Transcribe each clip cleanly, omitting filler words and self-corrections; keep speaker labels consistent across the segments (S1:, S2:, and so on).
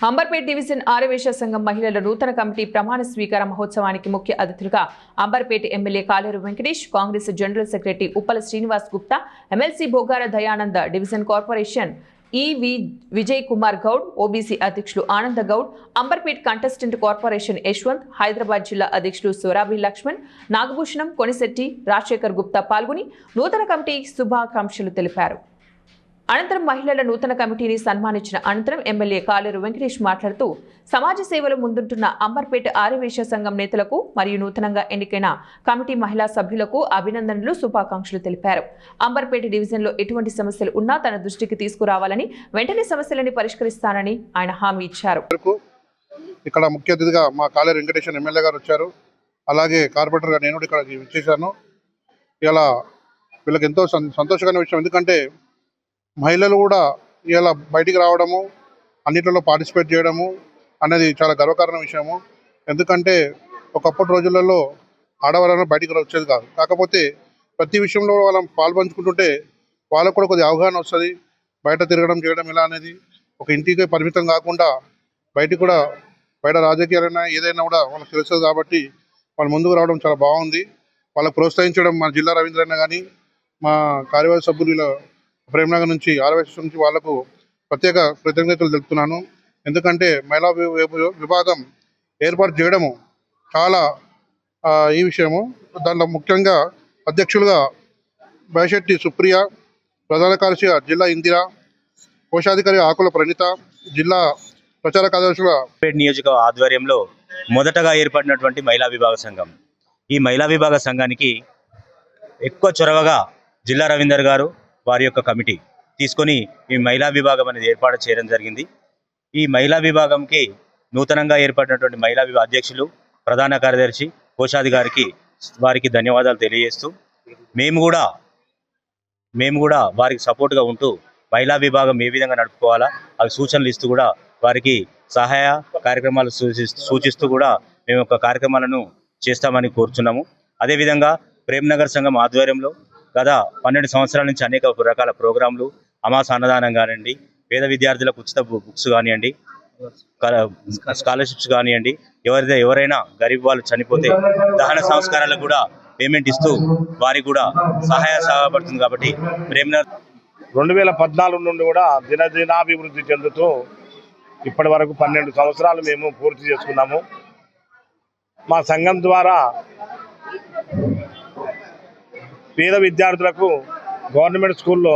S1: Amberpet division Aryavysya సంఘం మహిళల నూతన కమిటీ ప్రమాణ స్వీకార మహోత్సవానికి ముఖ్య అతిథులుగా Amberpet MLA Kaleru Venkatesh, Congress general secretary Uppala Srinivas Gupta, MLC Bogara Dayananda, division corporation Vijay Kumar Goud, OBC అధ్యక్షులు ఆనంద గౌడ్, అంబర్పేట్ కంటెస్టెంట్ కార్పొరేషన్ యశ్వంత్, హైదరాబాద్ జిల్లా అధ్యక్షులు సోరాబి లక్ష్మణ్, నాగభూషణం, కొనిశెట్టి, రాజశేఖర్ గుప్తా పాల్గొని నూతన కమిటీ శుభాకాంక్షలు తెలిపారు. అనంతరం మహిళల నూతన కమిటీని సన్మానించిన అనంతరం ఎమ్మెల్యే కాలేరు వెంకటేష్ మాట్లాడుతూ సమాజ సేవలు ముందుంటున్న అంబర్పేట ఆర్యవేశ సంఘం నేతలకు మరియు నూతనంగా ఎన్నికైన కమిటీ మహిళా సభ్యులకు అభినందనలు, శుభాకాంక్షలు తెలిపారు. అంబర్పేట డివిజన్లో ఎటువంటి సమస్యలు ఉన్నా తన దృష్టికి తీసుకురావాలని, వెంటనే సమస్యలని పరిష్కరిస్తానని ఆయన హామీ ఇచ్చారు.
S2: ఇక్కడ ముఖ్య అతిథిగా మా కాలేరు వెంకటేష్ ఎమ్మెల్యే గారు వచ్చారు. అలాగే కార్పొరేటర్ గారు నేను ఇక్కడ ఇచ్చేసాను. ఇలా వీళ్ళకి ఎంతో సంతోషకరమైన విషయం. ఎందుకంటే మహిళలు కూడా ఇలా బయటికి రావడము, అన్నిట్లలో పార్టిసిపేట్ చేయడము అనేది చాలా గర్వకారణ విషయము. ఎందుకంటే ఒకప్పటి రోజులలో ఆడవాళ్ళను బయటికి వచ్చేది కాదు. కాకపోతే ప్రతి విషయంలో వాళ్ళని పాల్పంచుకుంటుంటే వాళ్ళకు కూడా కొద్దిగా అవగాహన వస్తుంది. బయట తిరగడం చేయడం ఎలా అనేది ఒక ఇంటికి పరిమితం కాకుండా బయట రాజకీయాలైనా ఏదైనా కూడా వాళ్ళకి తెలుస్తుంది. కాబట్టి వాళ్ళు ముందుకు రావడం చాలా బాగుంది. వాళ్ళకు ప్రోత్సహించడం మా జిల్లా రవీంద్రన్న కానీ మా కార్యవర్గ సభ్యులు ప్రేమనగర్ నుంచి ఆర్యవేశ నుంచి వాళ్లకు ప్రత్యేక కృతజ్ఞతలు తెలుపుతున్నాను. ఎందుకంటే మహిళా విభాగం ఏర్పాటు చేయడము చాలా ఈ విషయము. దాంట్లో ముఖ్యంగా అధ్యక్షులుగా బైశెట్టి సుప్రియ, ప్రధాన కార్యదర్శిగా జిల్లా ఇందిరా, కోశాధికారి ఆకుల ప్రణీత, జిల్లా ప్రచార కార్యదర్శిగా
S3: నియోజక ఆధ్వర్యంలో మొదటగా ఏర్పడినటువంటి మహిళా విభాగ సంఘం. ఈ మహిళా విభాగ సంఘానికి ఎక్కువ చొరవగా జిల్లా రవీందర్ గారు వారి యొక్క కమిటీ తీసుకొని ఈ మహిళా విభాగం అనేది ఏర్పాటు చేయడం జరిగింది. ఈ మహిళా విభాగంకి నూతనంగా ఏర్పడినటువంటి మహిళా విభాగ అధ్యక్షులు, ప్రధాన కార్యదర్శి, కోశాధికారికి వారికి ధన్యవాదాలు తెలియజేస్తూ మేము కూడా వారికి సపోర్ట్గా ఉంటూ మహిళా విభాగం ఏ విధంగా నడుపుకోవాలా అవి సూచనలు ఇస్తూ కూడా వారికి సహాయ కార్యక్రమాలు సూచిస్తూ కూడా మేము ఒక కార్యక్రమాలను చేస్తామని కోరుచున్నాము. అదేవిధంగా ప్రేమ్నగర్ సంఘం ఆధ్వర్యంలో గత 12 సంవత్సరాల నుంచి అనేక రకాల ప్రోగ్రాంలు, అమాస అన్నదానం కానివ్వండి, పేద విద్యార్థులకు ఉచిత బుక్స్ కానివ్వండి, స్కాలర్షిప్స్ కానివ్వండి, ఎవరైనా గరీబ్ వాళ్ళు చనిపోతే దహన సంస్కారాలకు కూడా పేమెంట్ ఇస్తూ వారికి కూడా సహాయపడుతుంది. కాబట్టి ప్రేమ్నగర్
S4: 2014 నుండి కూడా దినదినాభివృద్ధి చెందుతూ ఇప్పటి వరకు 12 సంవత్సరాలు మేము పూర్తి చేసుకున్నాము. మా సంఘం ద్వారా పేద విద్యార్థులకు గవర్నమెంట్ స్కూల్లో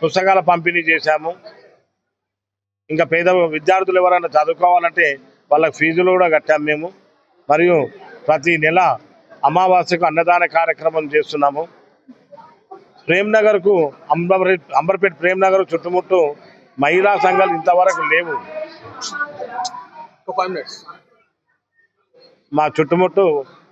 S4: పుస్తకాల పంపిణీ చేశాము. ఇంకా పేద విద్యార్థులు ఎవరైనా చదువుకోవాలంటే వాళ్ళకి ఫీజులు కూడా కట్టాము మేము. మరియు ప్రతి నెల అమావాస్యకు అన్నదాన కార్యక్రమం చేస్తున్నాము. ప్రేమ్నగర్కు అంబర్పేట ప్రేమ్నగర్ చుట్టుముట్టు మహిళా సంఘాలు ఇంతవరకు లేవు. మా చుట్టుముట్టు